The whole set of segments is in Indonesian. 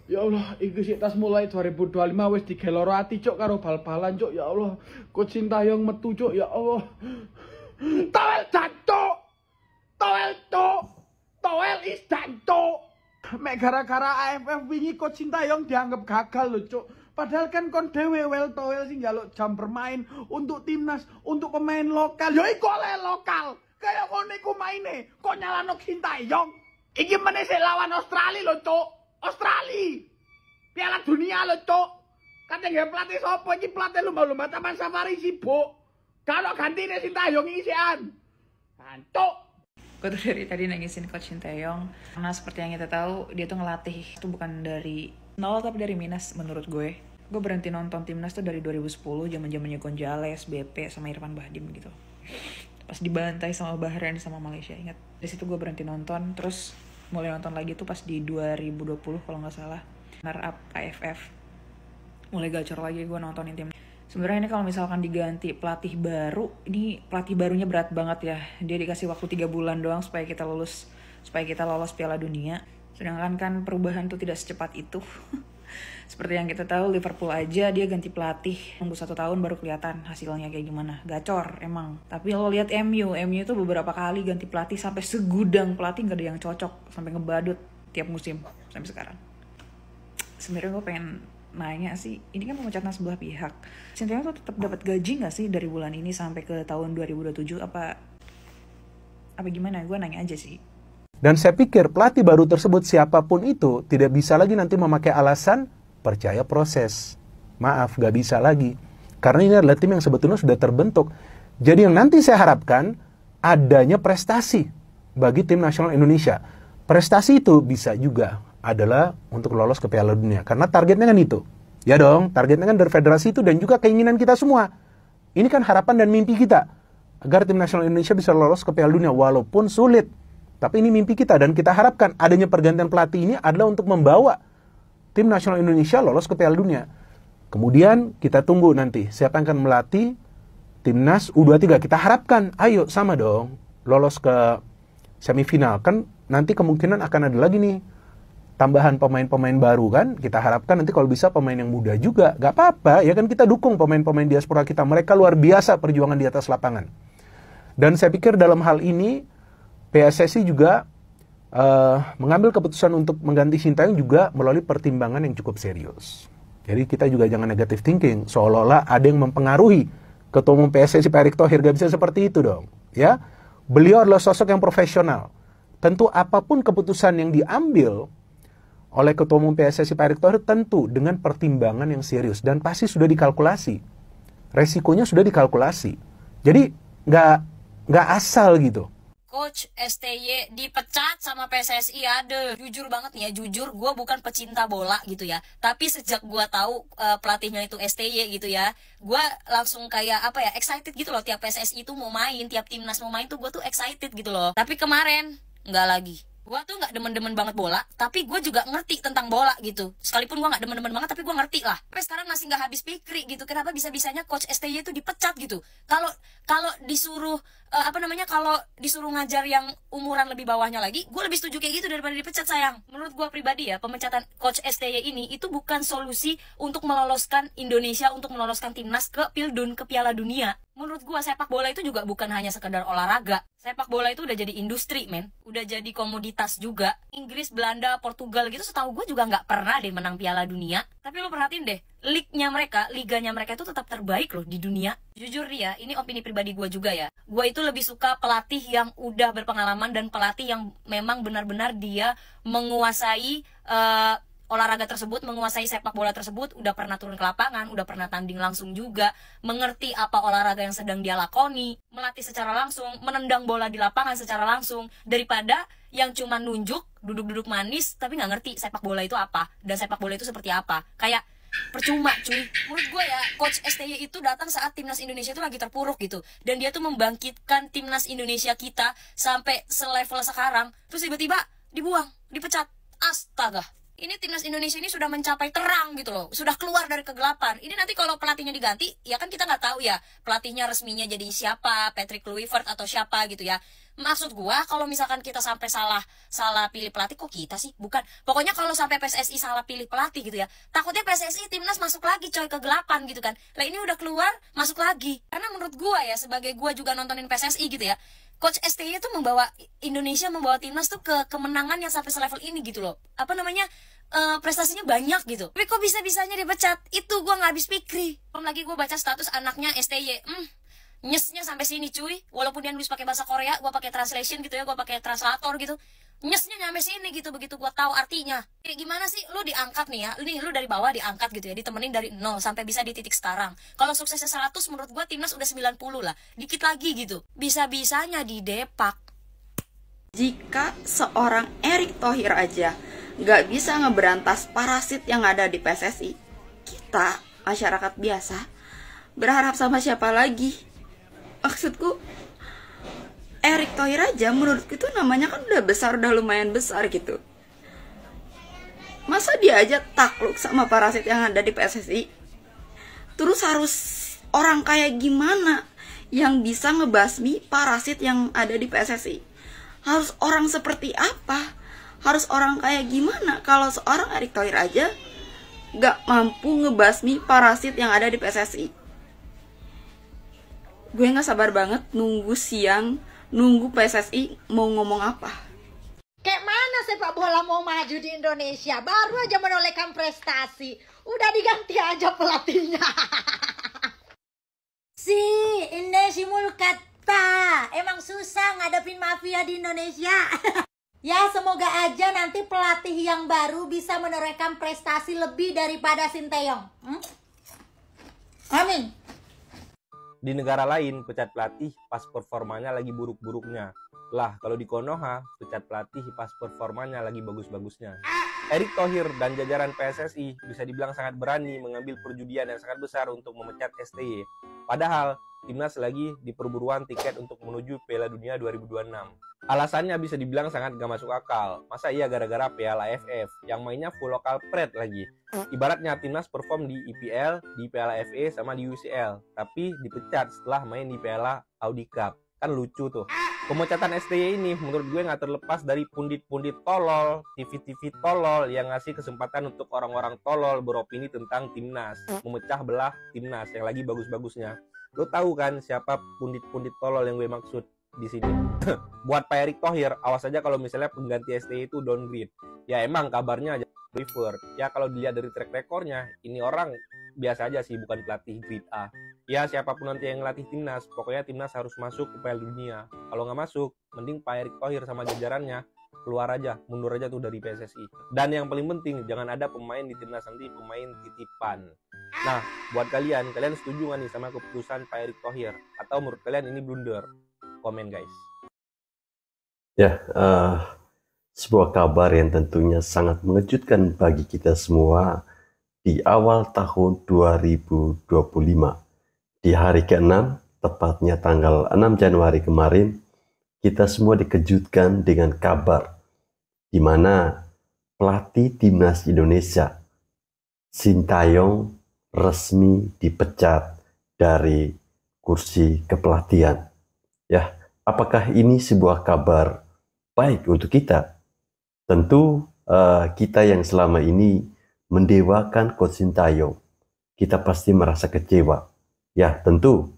Ya Allah, iki sik tas mulai 2025 wis digeloro ati cuk karo bal-balan cuk. Ya Allah, Coach Sintayong metu cuk. Ya Allah. Toel jancuk. Toel cuk. Toel is jancuk. Mek gara-gara AFF wingi Coach Sintayong dianggap gagal lho cuk. Padahal kan kon dhewe wel Toel sing njaluk jam bermain untuk timnas, untuk pemain lokal. Ya iku oleh lokal. Kayak ngono iku maine. Kok nyalano Sintayong? Iki meneh sik lawan Australia lho cuk. Australia, Piala Dunia lo cok. Kadang ya pelatih sopo iki pelatih lumba-lumba Taman Safari sibuk. Kalau gantine Sintayong isian. Cok. Gue tuh dari tadi nangisin Coach Sintayong karena seperti yang kita tahu dia tuh ngelatih itu bukan dari nol tapi dari minus menurut gue. Gue berhenti nonton timnas tuh dari 2010 zaman-zamannya Gonzales, BP sama Irfan Bahdim gitu. Pas dibantai sama Bahrain sama Malaysia, ingat. Dari situ gue berhenti nonton, terus mulai nonton lagi tuh pas di 2020 kalau nggak salah, runner up AFF. Mulai gacor lagi gue nontonin tim. Sebenarnya ini kalau misalkan diganti pelatih baru, ini pelatih barunya berat banget ya. Dia dikasih waktu 3 bulan doang supaya kita lolos Piala Dunia. Sedangkan kan perubahan tuh tidak secepat itu. Seperti yang kita tahu Liverpool aja dia ganti pelatih nunggu 1 tahun baru kelihatan hasilnya kayak gimana. Gacor emang. Tapi lo lihat MU itu beberapa kali ganti pelatih sampai segudang pelatih nggak ada yang cocok, sampai ngebadut tiap musim sampai sekarang. Sebenarnya gue pengen nanya sih, ini kan pemecatan sebelah pihak. Sintayong tuh tetap dapat gaji nggak sih dari bulan ini sampai ke tahun 2027 apa gimana? Gue nanya aja sih. Dan saya pikir pelatih baru tersebut siapapun itu tidak bisa lagi nanti memakai alasan percaya proses. Maaf, gak bisa lagi. Karena ini adalah tim yang sebetulnya sudah terbentuk. Jadi yang nanti saya harapkan adanya prestasi bagi tim nasional Indonesia. Prestasi itu bisa juga adalah untuk lolos ke Piala Dunia. Karena targetnya kan itu. Ya dong, targetnya kan dari federasi itu dan juga keinginan kita semua. Ini kan harapan dan mimpi kita. Agar tim nasional Indonesia bisa lolos ke Piala Dunia walaupun sulit. Tapi ini mimpi kita dan kita harapkan adanya pergantian pelatih ini adalah untuk membawa tim nasional Indonesia lolos ke Piala Dunia. Kemudian kita tunggu nanti siapa yang akan melatih timnas U23. Kita harapkan, ayo sama dong lolos ke semifinal. Kan nanti kemungkinan akan ada lagi nih tambahan pemain-pemain baru kan. Kita harapkan nanti kalau bisa pemain yang muda juga. Gak apa-apa, ya kan kita dukung pemain-pemain diaspora kita. Mereka luar biasa perjuangan di atas lapangan. Dan saya pikir dalam hal ini PSSI juga mengambil keputusan untuk mengganti Sintayong juga melalui pertimbangan yang cukup serius. Jadi kita juga jangan negative thinking, seolah-olah ada yang mempengaruhi Ketua Umum PSSI Pak Erick Thohir. Gak bisa seperti itu dong. Ya, beliau adalah sosok yang profesional. Tentu apapun keputusan yang diambil oleh Ketua Umum PSSI Pak Erick Thohir tentu dengan pertimbangan yang serius dan pasti sudah dikalkulasi. Resikonya sudah dikalkulasi. Jadi nggak asal gitu. Coach STY dipecat sama PSSI, ada. Jujur banget nih ya, jujur gue bukan pecinta bola gitu ya. Tapi sejak gue tahu pelatihnya itu STY gitu ya, gue langsung kayak apa ya, excited gitu loh. Tiap PSSI itu mau main, tiap timnas mau main tuh gue tuh excited gitu loh. Tapi kemarin nggak lagi. Gue tuh nggak demen-demen banget bola, tapi gue juga ngerti tentang bola gitu. Sekalipun gue nggak demen-demen banget, tapi gue ngerti lah. Tapi sekarang masih nggak habis pikir gitu. Kenapa bisa-bisanya Coach STY itu dipecat gitu? Kalau disuruh kalau disuruh ngajar yang umuran lebih bawahnya lagi, gue lebih setuju kayak gitu daripada dipecat, sayang. Menurut gue pribadi ya, pemecatan Coach STY ini itu bukan solusi untuk meloloskan Indonesia, untuk meloloskan timnas ke Pildun, ke Piala Dunia. Menurut gue sepak bola itu juga bukan hanya sekedar olahraga. Sepak bola itu udah jadi industri, men. Udah jadi komoditas juga. Inggris, Belanda, Portugal gitu setahu gue juga nggak pernah deh menang Piala Dunia. Tapi lo perhatiin deh, liganya mereka itu tetap terbaik loh di dunia. Jujur ya, ini opini pribadi gue juga ya. Gue itu lebih suka pelatih yang udah berpengalaman dan pelatih yang memang benar-benar dia menguasai olahraga tersebut, menguasai sepak bola tersebut, udah pernah turun ke lapangan, udah pernah tanding langsung juga, mengerti apa olahraga yang sedang dia lakoni, melatih secara langsung, menendang bola di lapangan secara langsung, daripada yang cuma nunjuk, duduk-duduk manis, tapi nggak ngerti sepak bola itu apa, dan sepak bola itu seperti apa. Kayak percuma cuy. Menurut gue ya, Coach STY itu datang saat timnas Indonesia itu lagi terpuruk gitu, dan dia tuh membangkitkan timnas Indonesia kita sampai selevel sekarang, terus tiba-tiba dibuang, dipecat. Astaga. Ini timnas Indonesia ini sudah mencapai terang gitu loh, sudah keluar dari kegelapan. Ini nanti kalau pelatihnya diganti, ya kan kita nggak tahu ya pelatihnya resminya jadi siapa, Patrick Kluivert atau siapa gitu ya. Maksud gua kalau misalkan kita sampai salah pilih pelatih, kok kita sih? Bukan. Pokoknya kalau sampai PSSI salah pilih pelatih gitu ya, takutnya PSSI timnas masuk lagi coy kegelapan gitu kan. Lah ini udah keluar, masuk lagi. Karena menurut gua ya, sebagai gua juga nontonin PSSI gitu ya, Coach STY tuh membawa Indonesia, membawa timnas tuh ke kemenangan yang sampai selevel ini gitu loh. Apa namanya, prestasinya banyak gitu. Tapi kok bisa-bisanya dipecat? Itu gua nggak habis pikir. Belum lagi gua baca status anaknya STY. Nyesnya sampai sini cuy. Walaupun dia nulis pakai bahasa Korea, gua pakai translation gitu ya, gua pakai translator gitu. Nyesnya nyampe sini gitu, begitu gua tahu artinya. Jadi gimana sih lu diangkat nih ya? Nih lu dari bawah diangkat gitu ya, ditemenin dari 0 sampai bisa di titik sekarang. Kalau suksesnya 100, menurut gua timnas udah 90 lah. Dikit lagi gitu. Bisa-bisanya didepak. Jika seorang Erick Thohir aja nggak bisa ngeberantas parasit yang ada di PSSI, kita, masyarakat biasa, berharap sama siapa lagi? Maksudku, Erick Thohir aja menurutku itu namanya kan udah besar, udah lumayan besar gitu. Masa dia aja takluk sama parasit yang ada di PSSI? Terus harus orang kayak gimana yang bisa ngebasmi parasit yang ada di PSSI? Harus orang seperti apa? Harus orang kayak gimana kalau seorang Erick Thohir aja gak mampu ngebasmi parasit yang ada di PSSI? Gue gak sabar banget nunggu siang, nunggu PSSI mau ngomong apa. Kayak mana sepak bola mau maju di Indonesia? Baru aja menolehkan prestasi, udah diganti aja pelatihnya. Si Indesi Mulkata, emang susah ngadepin mafia di Indonesia. Ya semoga aja nanti pelatih yang baru bisa menorehkan prestasi lebih daripada Sinteyong. Amin. Di negara lain, pecat pelatih pas performanya lagi buruk-buruknya. Lah, kalau di Konoha, pecat pelatih pas performanya lagi bagus-bagusnya. Erick Thohir dan jajaran PSSI bisa dibilang sangat berani mengambil perjudian yang sangat besar untuk memecat STY. Padahal, timnas lagi di perburuan tiket untuk menuju Piala Dunia 2026. Alasannya bisa dibilang sangat gak masuk akal. Masa iya gara-gara Piala AFF yang mainnya full lokal pret lagi. Ibaratnya timnas perform di IPL, di Piala FA sama di UCL, tapi dipecat setelah main di Piala Audi Cup. Kan lucu tuh. Pemecatan STY ini menurut gue gak terlepas dari pundit-pundit tolol, TV-TV tolol yang ngasih kesempatan untuk orang-orang tolol beropini tentang timnas, memecah belah timnas yang lagi bagus-bagusnya. Lo tahu kan siapa pundit-pundit tolol yang gue maksud di sini? Buat Pak Erick Thohir, awas aja kalau misalnya pengganti STY itu downgrade. Ya emang kabarnya aja River. Ya kalau dilihat dari track recordnya, ini orang biasa aja sih, bukan pelatih grade A. Ya siapapun nanti yang ngelatih timnas, pokoknya timnas harus masuk ke Piala Dunia. Kalau nggak masuk, mending Pak Erick Thohir sama jajarannya keluar aja, mundur aja tuh dari PSSI. Dan yang paling penting, jangan ada pemain di timnas nanti pemain titipan. Nah, buat kalian setuju nggak nih sama keputusan Pak Erick Thohir? Atau menurut kalian ini blunder? Komen guys. Ya, sebuah kabar yang tentunya sangat mengejutkan bagi kita semua di awal tahun 2025. Di hari ke-6, tepatnya tanggal 6 Januari kemarin, kita semua dikejutkan dengan kabar di mana pelatih timnas Indonesia, Sintayong, resmi dipecat dari kursi kepelatihan. Ya, apakah ini sebuah kabar baik untuk kita? Tentu kita yang selama ini mendewakan Coach Sintayong, kita pasti merasa kecewa. Ya, tentu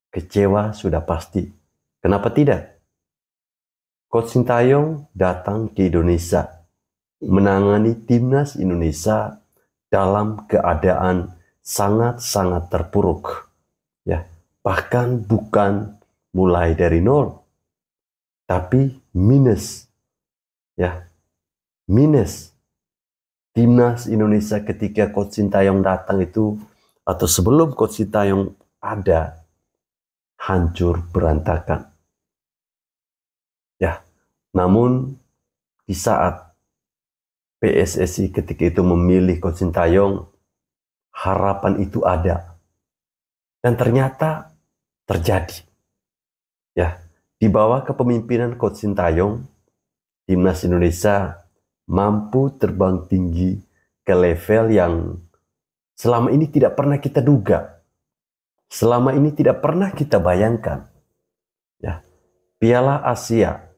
kecewa sudah pasti. Kenapa tidak? Coach Sintayong datang ke Indonesia, menangani timnas Indonesia dalam keadaan sangat-sangat terpuruk. Ya, bahkan bukan mulai dari nol, tapi minus. Ya, minus. Timnas Indonesia ketika Coach Sintayong datang itu, atau sebelum Coach Sintayong ada, hancur berantakan. Ya, namun di saat PSSI ketika itu memilih Coach Sintayong, harapan itu ada. Dan ternyata terjadi. Ya, di bawah kepemimpinan Coach Sintayong, timnas Indonesia mampu terbang tinggi ke level yang selama ini tidak pernah kita duga, selama ini tidak pernah kita bayangkan. Ya, Piala Asia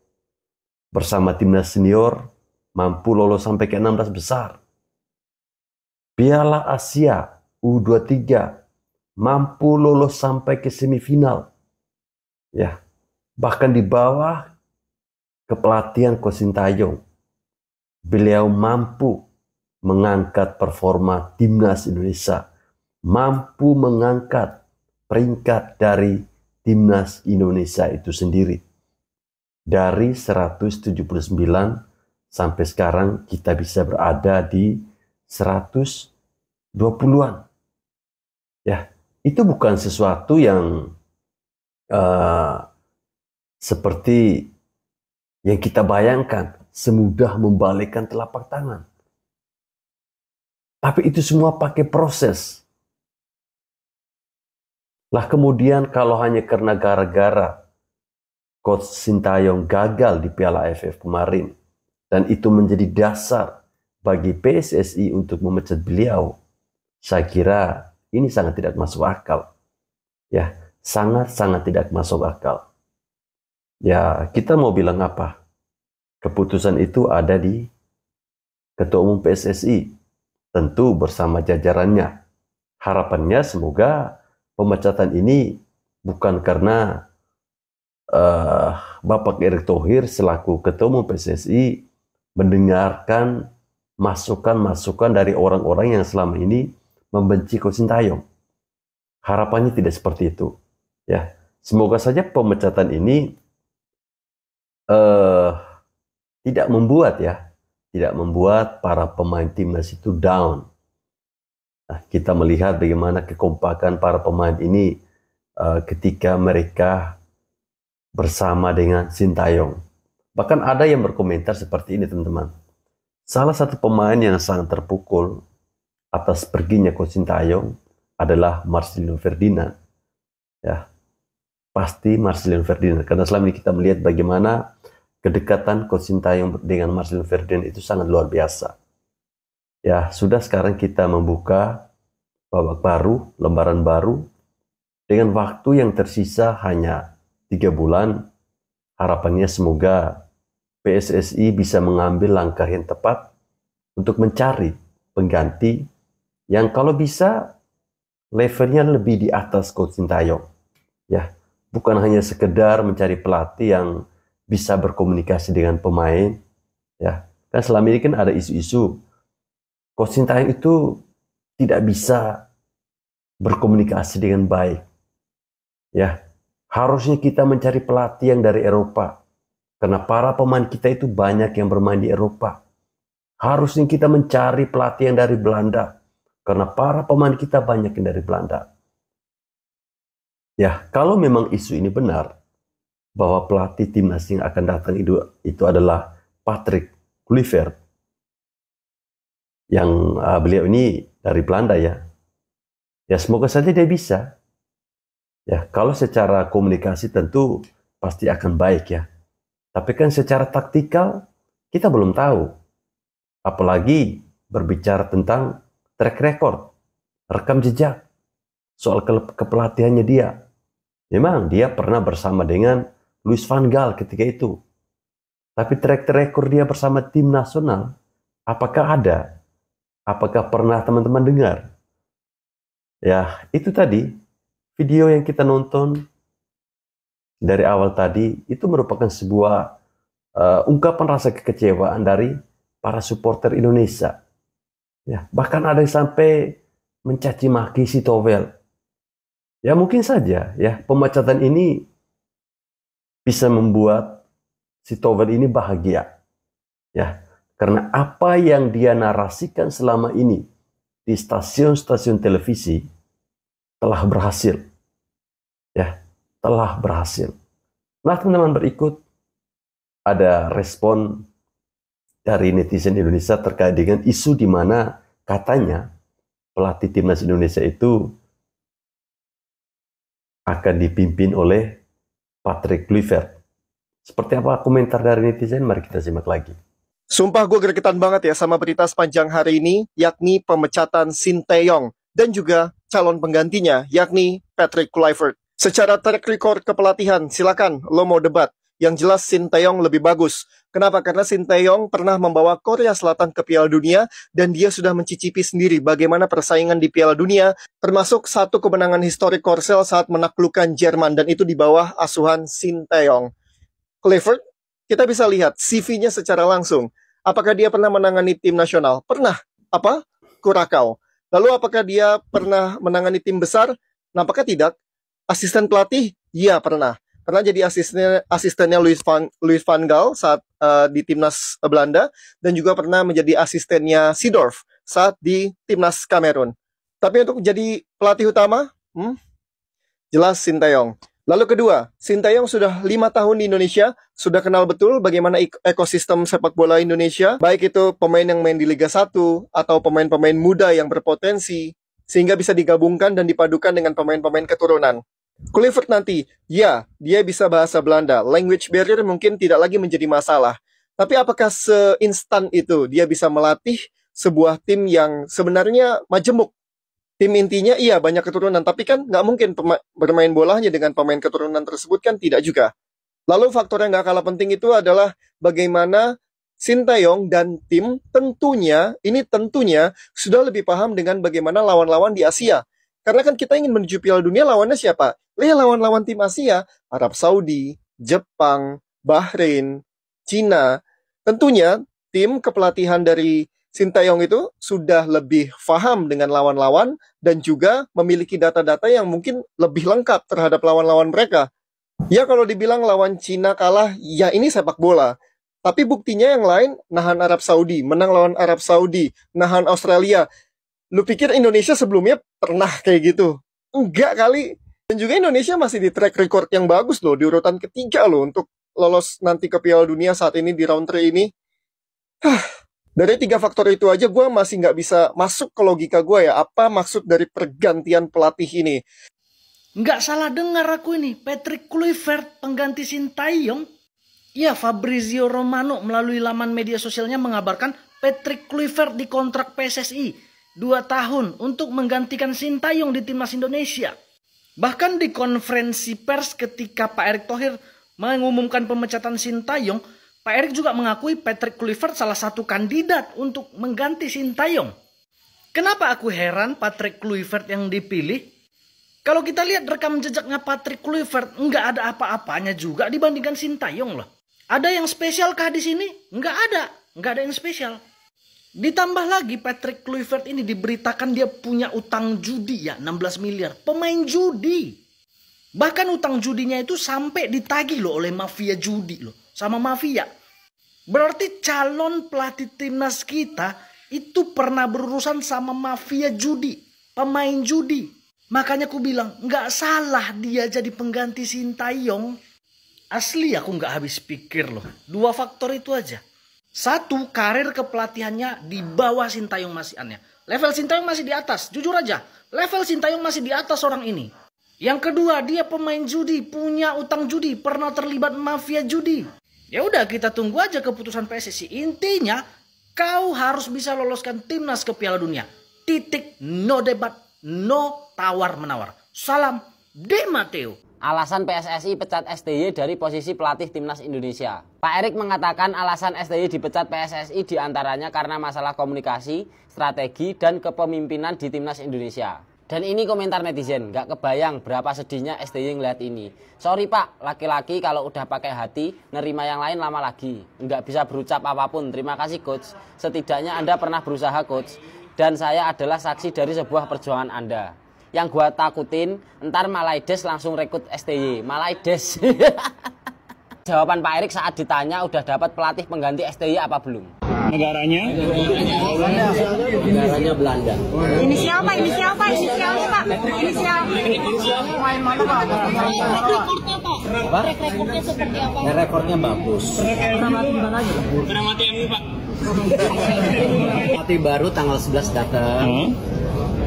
bersama timnas senior mampu lolos sampai ke 16 besar. Piala Asia U23 mampu lolos sampai ke semifinal. Ya, bahkan di bawah kepelatihan Coach Sintayong, beliau mampu mengangkat performa timnas Indonesia, mampu mengangkat peringkat dari timnas Indonesia itu sendiri. Dari 179 sampai sekarang kita bisa berada di 120-an. Ya, itu bukan sesuatu yang seperti yang kita bayangkan, semudah membalikkan telapak tangan. Tapi itu semua pakai proses. Lah kemudian kalau hanya karena gara-gara Coach Sintayong gagal di Piala AFF kemarin, dan itu menjadi dasar bagi PSSI untuk memecat beliau, saya kira ini sangat tidak masuk akal. Ya, sangat-sangat tidak masuk akal. Ya, kita mau bilang apa? Keputusan itu ada di Ketua Umum PSSI, tentu bersama jajarannya. Harapannya semoga pemecatan ini bukan karena Bapak Erick Thohir selaku Ketua Umum PSSI mendengarkan masukan-masukan dari orang-orang yang selama ini membenci Coach Sintayong. Harapannya tidak seperti itu. Ya, semoga saja pemecatan ini tidak membuat para pemain timnas itu down. Nah, kita melihat bagaimana kekompakan para pemain ini ketika mereka bersama dengan Sintayong. Bahkan ada yang berkomentar seperti ini, teman-teman. Salah satu pemain yang sangat terpukul atas perginya Coach Sintayong adalah Marcelino Ferdinand. Ya, pasti Marcelino Ferdinand, karena selama ini kita melihat bagaimana kedekatan Coach Sintayong dengan Marcelino Ferdinand itu sangat luar biasa. Ya, sudah sekarang kita membuka babak baru, lembaran baru, dengan waktu yang tersisa hanya 3 bulan. Harapannya semoga PSSI bisa mengambil langkah yang tepat untuk mencari pengganti yang kalau bisa levelnya lebih di atas Coach Sintayong. Ya, bukan hanya sekedar mencari pelatih yang bisa berkomunikasi dengan pemain. Ya, kan selama ini kan ada isu-isu Coach Sintayong itu tidak bisa berkomunikasi dengan baik. Ya, harusnya kita mencari pelatih yang dari Eropa. Karena para pemain kita itu banyak yang bermain di Eropa. Harusnya kita mencari pelatih yang dari Belanda. Karena para pemain kita banyak yang dari Belanda. Ya, kalau memang isu ini benar, bahwa pelatih timnas yang akan datang itu adalah Patrick Kluivert, yang beliau ini dari Belanda ya. Ya, semoga saja dia bisa. Ya, kalau secara komunikasi tentu pasti akan baik ya. Tapi kan secara taktikal kita belum tahu. Apalagi berbicara tentang track record, rekam jejak, soal kepelatihannya dia. Memang dia pernah bersama dengan Louis van Gaal ketika itu. Tapi track record dia bersama tim nasional, apakah ada? Apakah pernah teman-teman dengar? Ya, itu tadi. Video yang kita nonton dari awal tadi itu merupakan sebuah ungkapan rasa kekecewaan dari para supporter Indonesia. Ya, bahkan ada yang sampai mencaci maki si Towel. Ya mungkin saja ya pemecatan ini bisa membuat si Towel ini bahagia. Ya, karena apa yang dia narasikan selama ini di stasiun-stasiun televisi telah berhasil. Ya, telah berhasil. Nah, teman-teman, berikut ada respon dari netizen Indonesia terkait dengan isu di mana katanya pelatih timnas Indonesia itu akan dipimpin oleh Patrick Kluivert. Seperti apa komentar dari netizen? Mari kita simak lagi. Sumpah gue gregetan banget ya sama berita sepanjang hari ini, yakni pemecatan Sinteyong dan juga calon penggantinya, yakni Patrick Kluivert. Secara track record kepelatihan, silakan lo mau debat. Yang jelas Sinteyong lebih bagus. Kenapa? Karena Sinteyong pernah membawa Korea Selatan ke Piala Dunia dan dia sudah mencicipi sendiri bagaimana persaingan di Piala Dunia, termasuk satu kemenangan historik Korsel saat menaklukkan Jerman dan itu di bawah asuhan Sinteyong. Kluivert, kita bisa lihat CV-nya secara langsung. Apakah dia pernah menangani tim nasional? Pernah. Apa? Kurakau. Lalu apakah dia pernah menangani tim besar? Nampaknya tidak. Asisten pelatih? Iya, pernah. Pernah jadi asistennya Louis van Gaal saat di timnas Belanda dan juga pernah menjadi asistennya Seedorf saat di timnas Kamerun. Tapi untuk jadi pelatih utama, jelas Sinteyong. Lalu kedua, Sinteyong sudah 5 tahun di Indonesia, sudah kenal betul bagaimana ekosistem sepak bola Indonesia, baik itu pemain yang main di Liga 1 atau pemain-pemain muda yang berpotensi, sehingga bisa digabungkan dan dipadukan dengan pemain-pemain keturunan. Kluivert nanti, ya, dia bisa bahasa Belanda, language barrier mungkin tidak lagi menjadi masalah. Tapi apakah seinstan itu dia bisa melatih sebuah tim yang sebenarnya majemuk? Tim intinya iya banyak keturunan, tapi kan nggak mungkin bermain bolanya dengan pemain keturunan tersebut kan tidak juga. Lalu faktor yang nggak kalah penting itu adalah bagaimana Sinteyong dan tim tentunya sudah lebih paham dengan bagaimana lawan-lawan di Asia. Karena kan kita ingin menuju Piala Dunia, lawannya siapa? Lawan-lawan tim Asia, Arab Saudi, Jepang, Bahrain, Cina. Tentunya tim kepelatihan dari Sinteyong itu sudah lebih paham dengan lawan-lawan dan juga memiliki data-data yang mungkin lebih lengkap terhadap lawan-lawan mereka. Ya kalau dibilang lawan Cina kalah, ya ini sepak bola. Tapi buktinya yang lain, nahan Arab Saudi, menang lawan Arab Saudi, nahan Australia. Lu pikir Indonesia sebelumnya pernah kayak gitu? Enggak kali. Dan juga Indonesia masih di track record yang bagus loh, di urutan ketiga loh untuk lolos nanti ke Piala Dunia saat ini di round 3 ini. Dari 3 faktor itu aja gue masih nggak bisa masuk ke logika gue ya. Apa maksud dari pergantian pelatih ini? Nggak salah dengar aku ini. Patrick Kluivert pengganti Sinteyong. Ya, Fabrizio Romano melalui laman media sosialnya mengabarkan Patrick Kluivert dikontrak PSSI 2 tahun untuk menggantikan Sinteyong di timnas Indonesia. Bahkan di konferensi pers ketika Pak Erick Thohir mengumumkan pemecatan Sinteyong, Pak Erick juga mengakui Patrick Kluivert salah satu kandidat untuk mengganti Sinteyong. Kenapa aku heran Patrick Kluivert yang dipilih? Kalau kita lihat rekam jejaknya Patrick Kluivert, nggak ada apa-apanya juga dibandingkan Sinteyong loh. Ada yang spesial kah di sini? Nggak ada yang spesial. Ditambah lagi Patrick Kluivert ini diberitakan dia punya utang judi ya 16 miliar. Pemain judi. Bahkan utang judinya itu sampai ditagih loh oleh mafia judi loh. Sama mafia. Berarti calon pelatih timnas kita itu pernah berurusan sama mafia judi. Pemain judi. Makanya aku bilang nggak salah dia jadi pengganti Sinteyong. Asli aku nggak habis pikir loh. 2 faktor itu aja. 1, karir kepelatihannya di bawah Sinteyong masih aneh. Level Sinteyong masih di atas. Jujur aja. Level Sinteyong masih di atas orang ini. Yang kedua, dia pemain judi. Punya utang judi. Pernah terlibat mafia judi. Ya udah kita tunggu aja keputusan PSSI. Intinya kau harus bisa loloskan timnas ke Piala Dunia. Titik, no debat, no tawar-menawar. Salam De Matteo. Alasan PSSI pecat STY dari posisi pelatih timnas Indonesia. Pak Erick mengatakan alasan STY dipecat PSSI diantaranya karena masalah komunikasi, strategi, dan kepemimpinan di timnas Indonesia. Dan ini komentar netizen, gak kebayang berapa sedihnya STY ngeliat ini. Sorry pak, laki-laki kalau udah pakai hati, nerima yang lain lama lagi. Nggak bisa berucap apapun, terima kasih coach. Setidaknya Anda pernah berusaha coach. Dan saya adalah saksi dari sebuah perjuangan Anda. Yang gua takutin, ntar Malaides langsung rekrut STY. Malaides. Jawaban Pak Erick saat ditanya udah dapat pelatih pengganti STY apa belum? Negaranya? Negaranya Belanda. Inisial Pak? Inisialnya Pak? Inisial. Main mana Pak? Rekornya Pak? Rekornya seperti apa? Rekornya bagus. Pernah mati MU Pak? Pelatih baru tanggal 11 datang.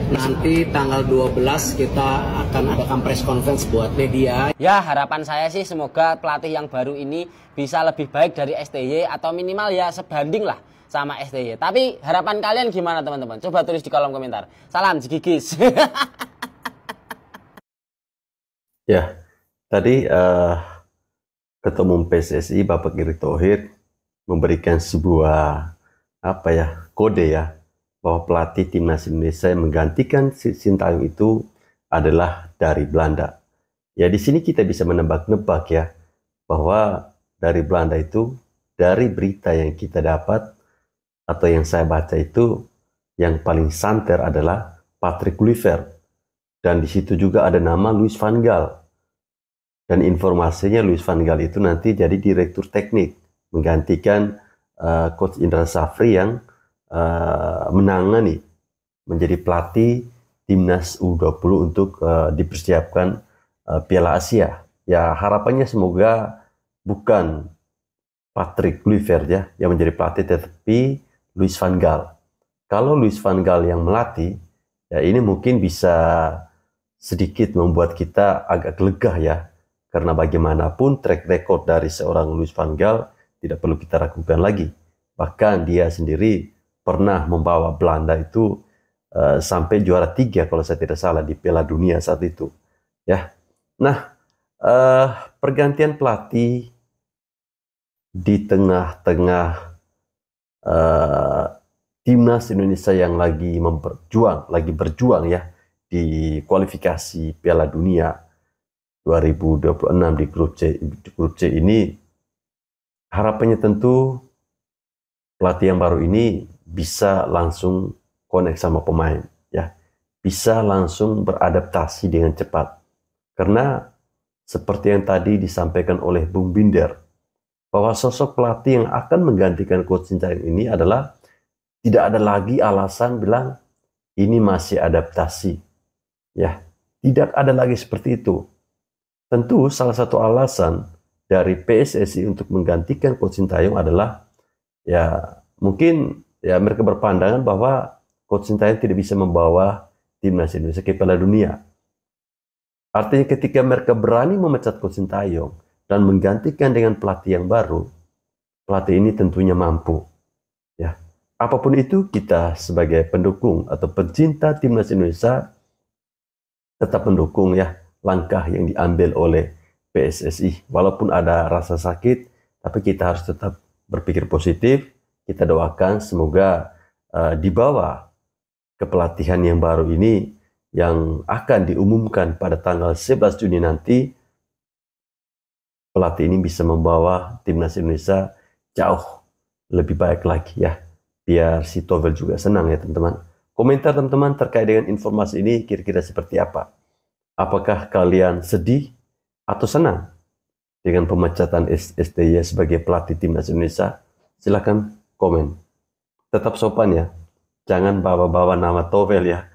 Nanti tanggal 12 kita akan adakan press conference buat media. Ya, harapan saya sih semoga pelatih yang baru ini bisa lebih baik dari STY atau minimal ya sebanding lah sama STY. Tapi harapan kalian gimana teman-teman? Coba tulis di kolom komentar. Salam Jigigis. Ya, tadi Ketua Umum PSSI Bapak Erick Thohir memberikan sebuah kode ya, bahwa pelatih timnas Indonesia yang menggantikan Sintayong itu adalah dari Belanda. Ya, di sini kita bisa menebak-nebak ya, bahwa dari Belanda itu, dari berita yang kita dapat atau yang saya baca itu, yang paling santer adalah Patrick Kluivert. Dan di situ juga ada nama Louis van Gaal. Dan informasinya Louis van Gaal itu nanti jadi direktur teknik, menggantikan Coach Indra Safri yang menangani menjadi pelatih timnas U20 untuk dipersiapkan Piala Asia. Ya, harapannya semoga bukan Patrick Kluivert ya yang menjadi pelatih, tetapi Louis van Gaal. Kalau Louis van Gaal yang melatih, ya ini mungkin bisa sedikit membuat kita agak lega ya. Karena bagaimanapun track record dari seorang Louis van Gaal tidak perlu kita ragukan lagi. Bahkan dia sendiri pernah membawa Belanda itu sampai juara 3 kalau saya tidak salah di Piala Dunia saat itu. Ya, nah pergantian pelatih di tengah-tengah timnas Indonesia yang lagi berjuang ya di kualifikasi Piala Dunia 2026 di grup C ini, harapannya tentu pelatih yang baru ini bisa langsung connect sama pemain ya, bisa langsung beradaptasi dengan cepat. Karena seperti yang tadi disampaikan oleh Bung Binder, bahwa sosok pelatih yang akan menggantikan Coach Sintayong ini adalah tidak ada lagi alasan bilang ini masih adaptasi ya, tidak ada lagi seperti itu. Tentu salah satu alasan dari PSSI untuk menggantikan Coach Sintayong adalah ya mungkin ya mereka berpandangan bahwa Coach Sintayong tidak bisa membawa timnas Indonesia ke Piala Dunia. Artinya ketika mereka berani memecat Coach Sintayong dan menggantikan dengan pelatih yang baru, pelatih ini tentunya mampu. Ya, apapun itu kita sebagai pendukung atau pencinta timnas Indonesia tetap mendukung ya langkah yang diambil oleh PSSI. Walaupun ada rasa sakit, tapi kita harus tetap berpikir positif. Kita doakan semoga di bawah kepelatihan yang baru ini yang akan diumumkan pada tanggal 11 Juni nanti, pelatih ini bisa membawa timnas Indonesia jauh lebih baik lagi ya. Biar si Tovel juga senang ya teman-teman. Komentar teman-teman terkait dengan informasi ini kira-kira seperti apa? Apakah kalian sedih atau senang dengan pemecatan STY sebagai pelatih timnas Indonesia? Silahkan komen. Tetap sopan ya. Jangan bawa-bawa nama Tovel ya.